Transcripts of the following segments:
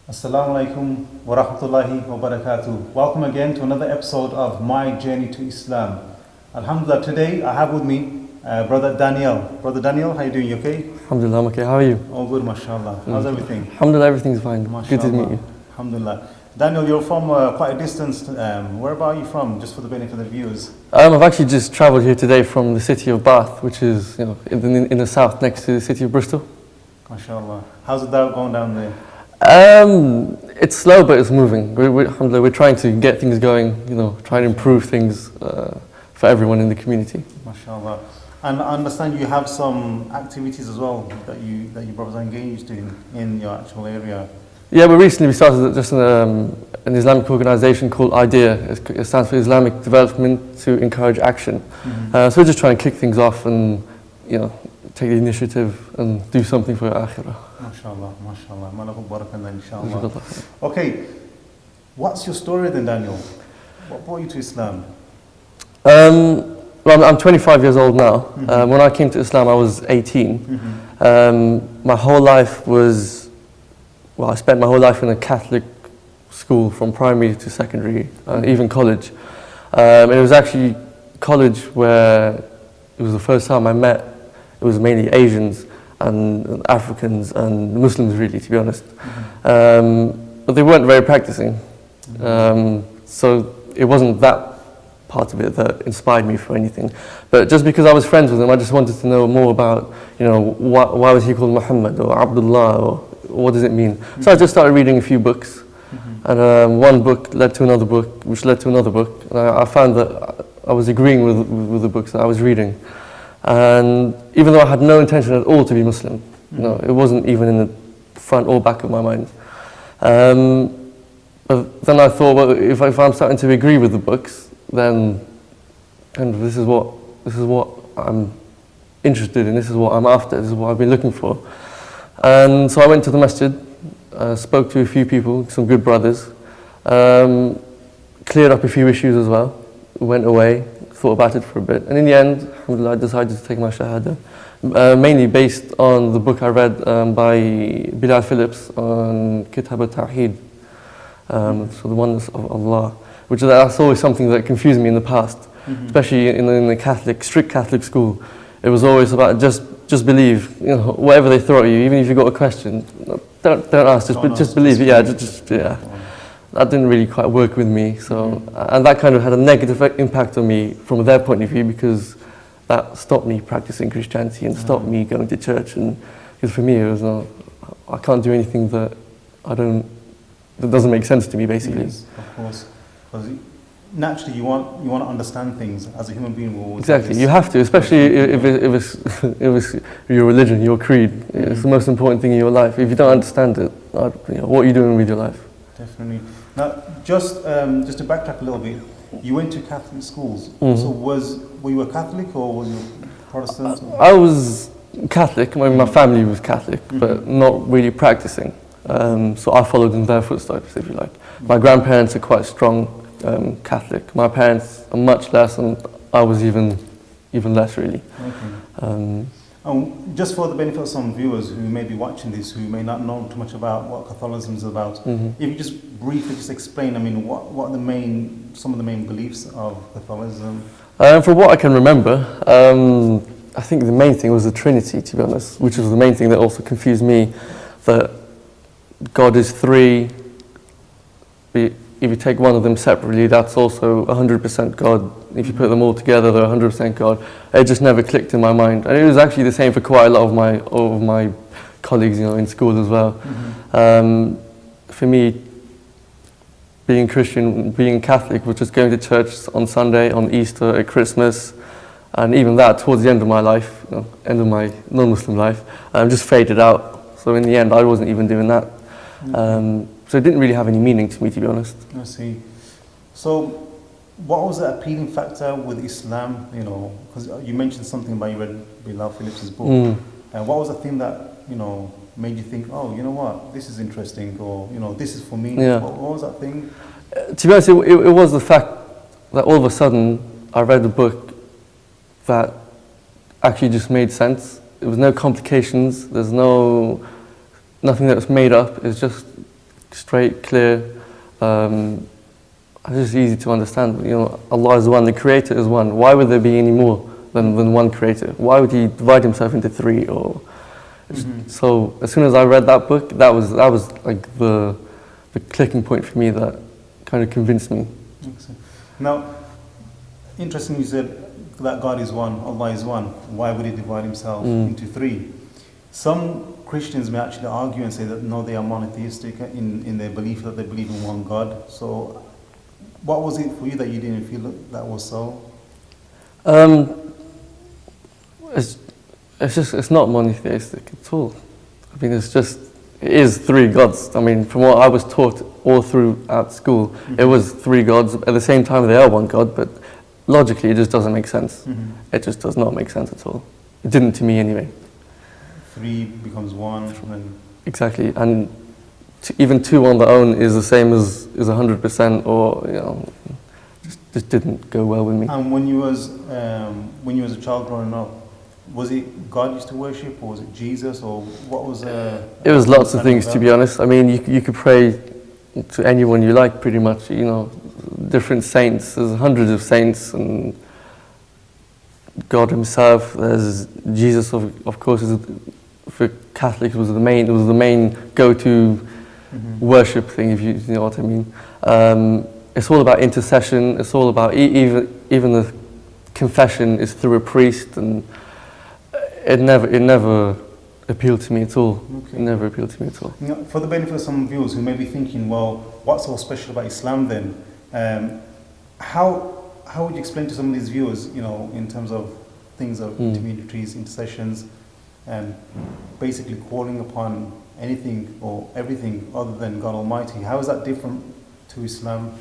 Assalamu alaikum wa rahmatullahi wa barakatuh. Welcome again to another episode of My Journey to Islam. Alhamdulillah, today I have with me Brother Daniel. Brother Daniel, how are you doing? You okay? Alhamdulillah, I'm okay. How are you? All good, mashallah. How's everything? Alhamdulillah, everything's fine. Mashallah. Good to meet you. Alhamdulillah. Daniel, you're from quite a distance. Where are you from, just for the benefit of the viewers? I've actually just travelled here today from the city of Bath, which is in the south next to the city of Bristol. Mashallah. How's it going down there? It's slow, but it's moving. Alhamdulillah, we're trying to get things going, try and improve things for everyone in the community. Mashallah. And I understand you have some activities as well that you brothers are engaged in your actual area. Yeah, we recently started just an Islamic organisation called IDEA. It stands for Islamic Development to Encourage Action. So we're just trying to kick things off and take the initiative and do something for akhirah. MashaAllah, MashaAllah. Malakum barakallah, inshaAllah. Okay, what's your story then, Daniel? What brought you to Islam? Well, I'm 25 years old now. When I came to Islam, I was 18. My whole life was, I spent my whole life in a Catholic school from primary to secondary, even college. And it was actually college where it was the first time I met, it was mainly Asians and Africans and Muslims really, to be honest. But they weren't very practicing. So it wasn't that part of it that inspired me for anything. But just because I was friends with them, I just wanted to know more about, why was he called Muhammad or Abdullah, or what does it mean? So I just started reading a few books. And one book led to another book, which led to another book. And I found that I was agreeing with the books that I was reading. And even though I had no intention at all to be Muslim, it wasn't even in the front or back of my mind. But then I thought, well, if I'm starting to agree with the books, then this is what I'm interested in. This is what I'm after. This is what I've been looking for. And so I went to the masjid, spoke to a few people, some good brothers, cleared up a few issues as well. Went away, thought about it for a bit, and in the end, alhamdulillah, I decided to take my shahada, mainly based on the book I read by Bilal Phillips on Kitab al-Tawheed, so the oneness of Allah, which that's always something that confused me in the past, especially in the strict Catholic school. It was always about just believe, whatever they throw at you, even if you got a question, don't ask, just believe it. Yeah. That didn't really quite work with me, so and that kind of had a negative impact on me from their point of view, because that stopped me practicing Christianity and stopped me going to church. And because for me, it was I can't do anything that doesn't make sense to me, basically. Yes, of course, because naturally you want to understand things as a human being. Exactly, you have to, especially if it's your religion, your creed. It's the most important thing in your life. If you don't understand it, what are you doing with your life? Definitely. Now, just to backtrack a little bit, you went to Catholic schools. So were you a Catholic or was you Protestant? I was Catholic. My family was Catholic, but not really practicing. So I followed in their footsteps, if you like. My grandparents are quite strong Catholic. My parents are much less, and I was even less, really. Okay. Just for the benefit of some viewers who may be watching this, who may not know too much about what Catholicism is about, if you just briefly explain, what are some of the main beliefs of Catholicism? From what I can remember, I think the main thing was the Trinity, to be honest, which was the main thing that also confused me, that God is three. If you take one of them separately, that's also 100% God. If you put them all together, they're 100% God. It just never clicked in my mind. And it was actually the same for quite a lot of my colleagues, in school as well. For me, being Christian, being Catholic, was just going to church on Sunday, on Easter, at Christmas, and even that towards the end of my life, end of my non-Muslim life, just faded out. So in the end, I wasn't even doing that. So it didn't really have any meaning to me, to be honest. I see. So what was the appealing factor with Islam, because you mentioned something about you read Bilal Phillips' book. And what was the thing that, made you think, oh, you know what, this is interesting, or, this is for me? Yeah. What was that thing? To be honest, it was the fact that all of a sudden I read a book that actually just made sense. There was no complications, there's nothing that's made up, it's just straight, clear, and just easy to understand. You know, Allah is one, the Creator is one. Why would there be any more than one Creator? Why would He divide Himself into three? Or so as soon as I read that book, that was like the clicking point for me that kind of convinced me. Excellent. Now, interesting you said that God is one, Allah is one. Why would He divide Himself into three? Some Christians may actually argue and say that no, they are monotheistic in their belief that they believe in one God. So what was it for you that you didn't feel that was so? It's not monotheistic at all. I mean, it is three gods. I mean, from what I was taught all throughout school, it was three gods. At the same time, they are one God, but logically, it just doesn't make sense. It just does not make sense at all. It didn't to me anyway. Three becomes one. And exactly, and even two on their own is the same as 100%, or you know, just didn't go well with me. And when you was a child growing up, was it God you used to worship, or was it Jesus, or what was? It was lots of things, to be honest. I mean, you could pray to anyone you like, pretty much. You know, different saints. There's hundreds of saints, and God Himself. There's Jesus, of course. For Catholics, was the main go-to worship thing, if you know what I mean. It's all about intercession. It's all about even the confession is through a priest, and it never appealed to me at all. Okay. It never appealed to me at all. You know, for the benefit of some viewers who may be thinking, well, what's so special about Islam then? How would you explain to some of these viewers, you know, in terms of things of intermediaries, intercessions, and basically calling upon anything or everything other than God Almighty? How is that different to Islam?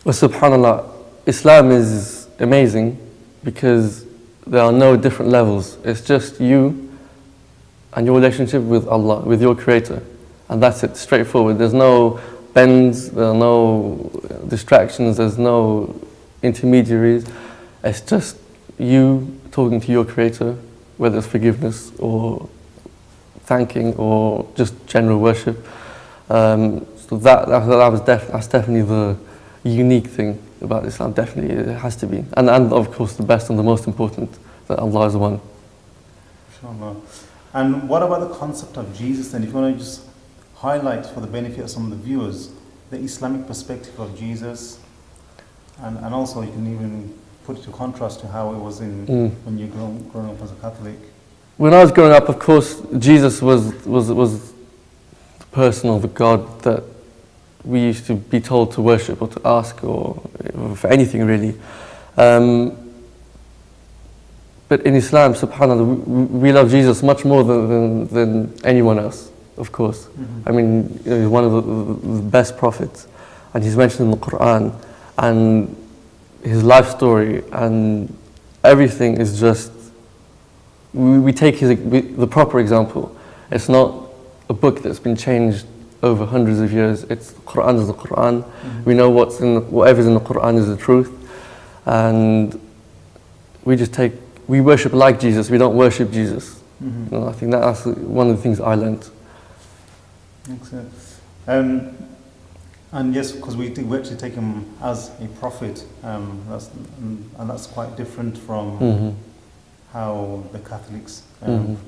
Well, subhanAllah, Islam is amazing because there are no different levels. It's just you and your relationship with Allah, with your Creator. And that's it, straightforward. There's no bends, there are no distractions, there's no intermediaries. It's just you talking to your Creator, whether it's forgiveness or thanking or just general worship. So that's definitely the unique thing about Islam. Definitely, it has to be. And of course, the best and the most important, that Allah is one. InshaAllah. And what about the concept of Jesus then? If you want to just highlight for the benefit of some of the viewers, the Islamic perspective of Jesus, and also you can even put it to contrast to how it was when you're growing up as a Catholic. When I was growing up, of course, Jesus was the person or the God that we used to be told to worship or to ask or for anything really. But in Islam, subhanAllah, we love Jesus much more than anyone else, of course. I mean, you know, he's one of the best prophets, and he's mentioned in the Quran, and his life story and everything is just, we take the proper example. It's not a book that's been changed over hundreds of years. It's the Quran is the Quran. We know whatever's in the Quran is the truth, and we worship like Jesus. We don't worship Jesus. You know, I think that's one of the things I learned. Excellent. And yes, because we actually take him as a prophet, and that's quite different from how the Catholics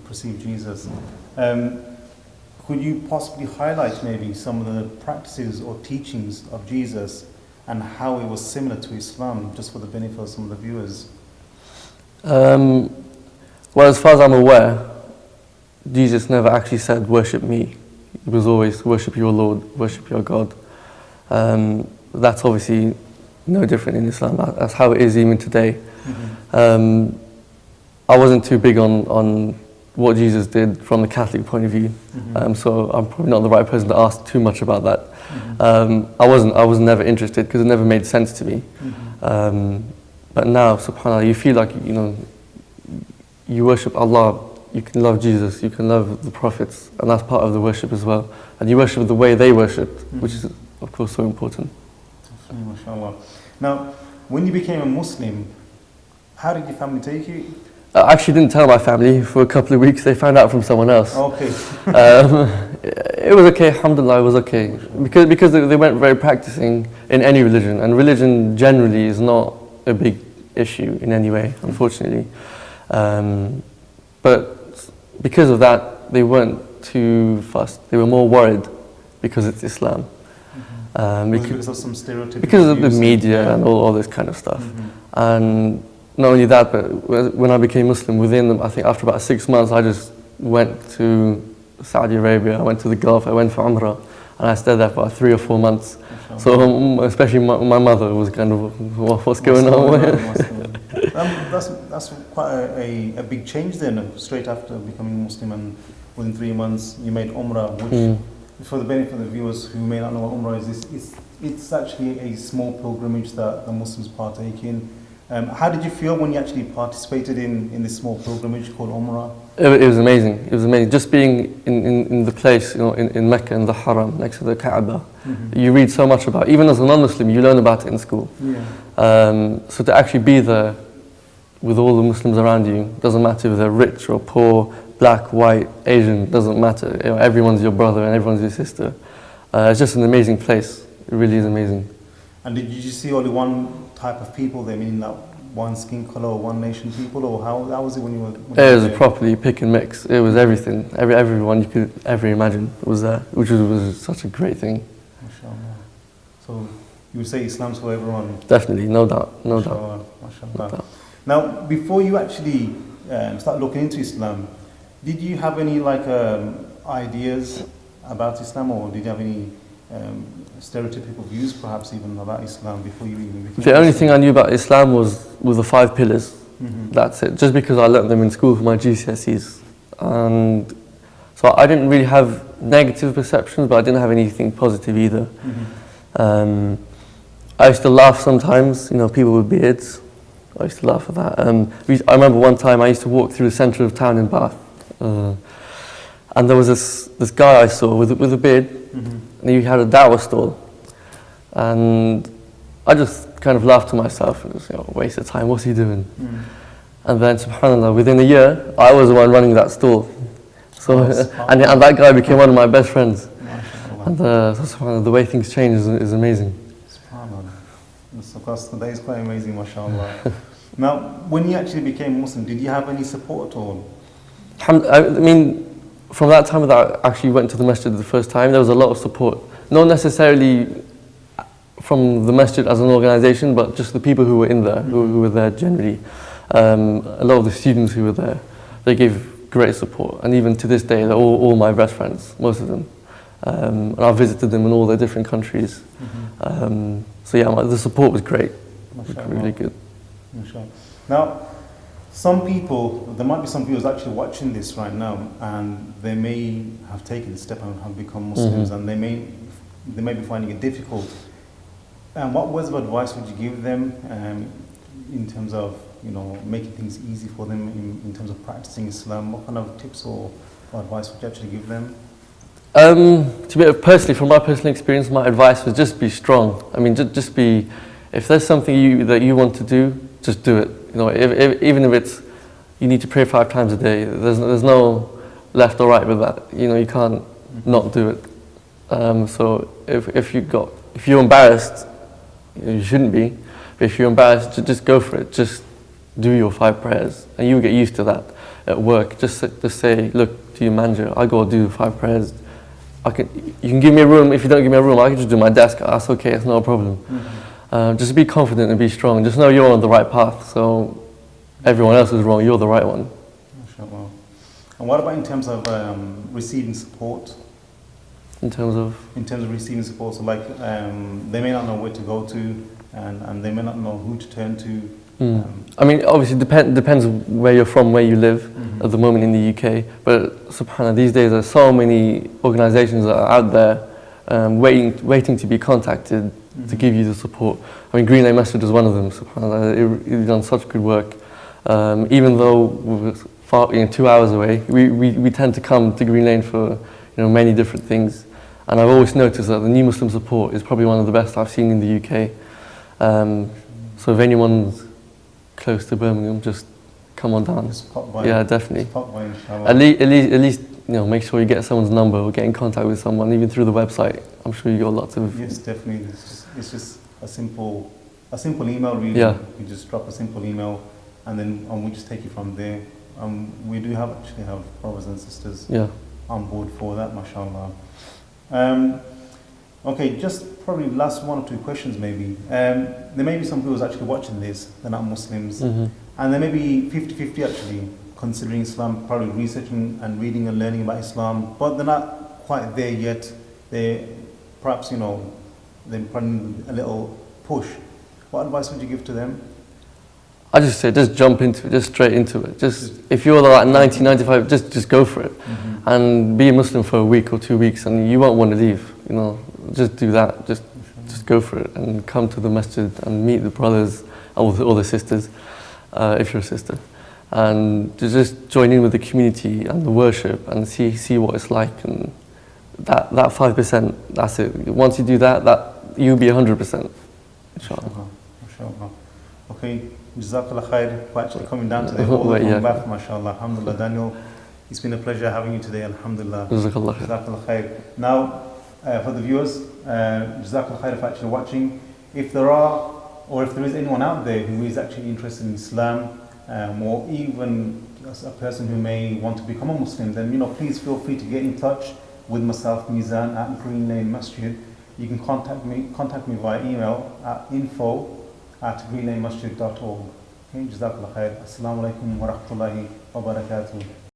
perceive Jesus. Could you possibly highlight maybe some of the practices or teachings of Jesus and how it was similar to Islam, just for the benefit of some of the viewers? Well, as far as I'm aware, Jesus never actually said, worship me. It was always, worship your Lord, worship your God. That's obviously no different in Islam. That's how it is even today. I wasn't too big on what Jesus did from the Catholic point of view, so I'm probably not the right person to ask too much about that. I was never interested because it never made sense to me. But now, subhanAllah, you feel like, you know, you worship Allah, you can love Jesus, you can love the prophets, and that's part of the worship as well. And you worship the way they worshipped, which is, of course, so important. Definitely, mashallah. Now, when you became a Muslim, how did your family take you? I actually didn't tell my family for a couple of weeks. They found out from someone else. Okay. It was okay, alhamdulillah, it was okay. Because they weren't very practicing in any religion, and religion generally is not a big issue in any way, unfortunately. But because of that, they weren't too fussed. They were more worried because it's Islam. Because of some stereotypical because of the views media and all this kind of stuff. And not only that, but when I became Muslim, I think after about 6 months, I just went to Saudi Arabia, I went to the Gulf, I went for Umrah, and I stayed there for 3 or 4 months. So especially my mother was kind of, what's going on? That's quite a big change then, straight after becoming Muslim, and within 3 months you made Umrah, which, for the benefit of the viewers who may not know what Umrah is, it's actually a small pilgrimage that the Muslims partake in. How did you feel when you actually participated in this small pilgrimage called Umrah? It was amazing. It was amazing. Just being in the place, in Mecca, in the Haram, next to the Kaaba, you read so much about it. Even as a non-Muslim, you learn about it in school. So to actually be there with all the Muslims around you, doesn't matter if they're rich or poor, black, white, Asian, doesn't matter. Everyone's your brother and everyone's your sister. It's just an amazing place. It really is amazing. And did you see only one type of people there, meaning that one skin color or one nation people, or how was it when you were? It was properly pick and mix. It was everything. Everyone you could ever imagine was there, which was such a great thing. MashaAllah. So you would say Islam's for everyone? Definitely, no doubt, no doubt. MashaAllah. No doubt. Now, before you actually start looking into Islam, did you have any ideas about Islam, or did you have any stereotypical views perhaps even about Islam before you even became The only thing I knew about Islam was the 5 pillars. That's it. Just because I learnt them in school for my GCSEs. And so I didn't really have negative perceptions, but I didn't have anything positive either. I used to laugh sometimes, people with beards. I used to laugh at that. I remember one time I used to walk through the centre of town in Bath. And there was this guy I saw with a beard, and he had a Dawah stall. And I just kind of laughed to myself, and it was a waste of time, what's he doing? And then, subhanAllah, within a year, I was the one running that stall. So, and that guy became one of my best friends. And subhanAllah, the way things change is amazing. SubhanAllah. Of course, that is quite amazing, mashallah. Now, when you actually became Muslim, did you have any support at all? I mean, from that time that I actually went to the masjid the first time, there was a lot of support. Not necessarily from the masjid as an organization, but just the people who were in there, who were there generally. A lot of the students who were there, they gave great support. And even to this day, they're all my best friends, most of them. And I've visited them in all their different countries. So yeah, the support was great. Really good. Now, there might be some viewers actually watching this right now, and they may have taken the step and have become Muslims, and they may be finding it difficult. And what words of advice would you give them in terms of making things easy for them in terms of practicing Islam? What kind of tips or advice would you actually give them? Personally, from my personal experience, my advice was just be strong. I mean, just be. If there's something that you want to do, just do it. Even if it's you need to pray 5 times a day, there's no left or right with that. You can't not do it. So if you're embarrassed, you shouldn't be. But if you're embarrassed, just go for it. Just do your 5 prayers, and you'll get used to that. At work, just say, look to your manager, I got to do 5 prayers. You can give me a room. If you don't give me a room, I can just do my desk. That's okay. It's not a problem. Just be confident and be strong. Just know you're on the right path. So everyone else is wrong. You're the right one. MashaAllah. And what about in terms of receiving support? In terms of receiving support, so they may not know where to go to, and they may not know who to turn to. I mean, obviously, depends where you're from, where you live at the moment in the UK. But subhanAllah, these days there are so many organisations that are out there waiting to be contacted to give you the support. I mean, Green Lane Masjid is one of them. SubhanAllah, it's done such good work. Even though we're far, 2 hours away, we tend to come to Green Lane for many different things. And I've always noticed that the new Muslim support is probably one of the best I've seen in the UK. So if anyone's close to Birmingham, just come on down. Just pop by. Yeah, definitely. Just pop by, inshallah. At least, make sure you get someone's number or get in contact with someone, even through the website. I'm sure you got lots of. Yes, definitely. It's just a simple email, really. Yeah. You just drop a simple email, and then we just take it from there. We do actually have brothers and sisters on board for that, mashallah. Okay, just probably last one or two questions maybe. There may be some people who's actually watching this, they're not Muslims, and they may be 50-50 actually, considering Islam, probably researching and reading and learning about Islam, but they're not quite there yet. They perhaps, they're probably need a little push. What advice would you give to them? I just say, just jump into it, just straight into it. Just if you're like 90, 95, just go for it, and be a Muslim for a week or 2 weeks, and you won't want to leave. Just do that. Just go for it, and come to the masjid and meet the brothers or the sisters, if you're a sister, and just join in with the community and the worship and see what it's like. And that 5%, that's it. Once you do that you'll be 100%, inshallah. MashaAllah. Okay. Jazakallah khair for actually coming down today all the way from Bath, mashallah. Alhamdulillah, Daniel, it's been a pleasure having you today, alhamdulillah. Jazakallah khair. Jazakallah khair. Now, for the viewers, Jazakallah khair for actually watching. If there is anyone out there who is actually interested in Islam, or even a person who may want to become a Muslim, then please feel free to get in touch with myself, Mizan, at Green Lane Masjid. You can contact me via email at info@greenlanemasjid.org. Okay, Jazakallah khair. Assalamu alaikum wa rahmatullahi wa barakatuh.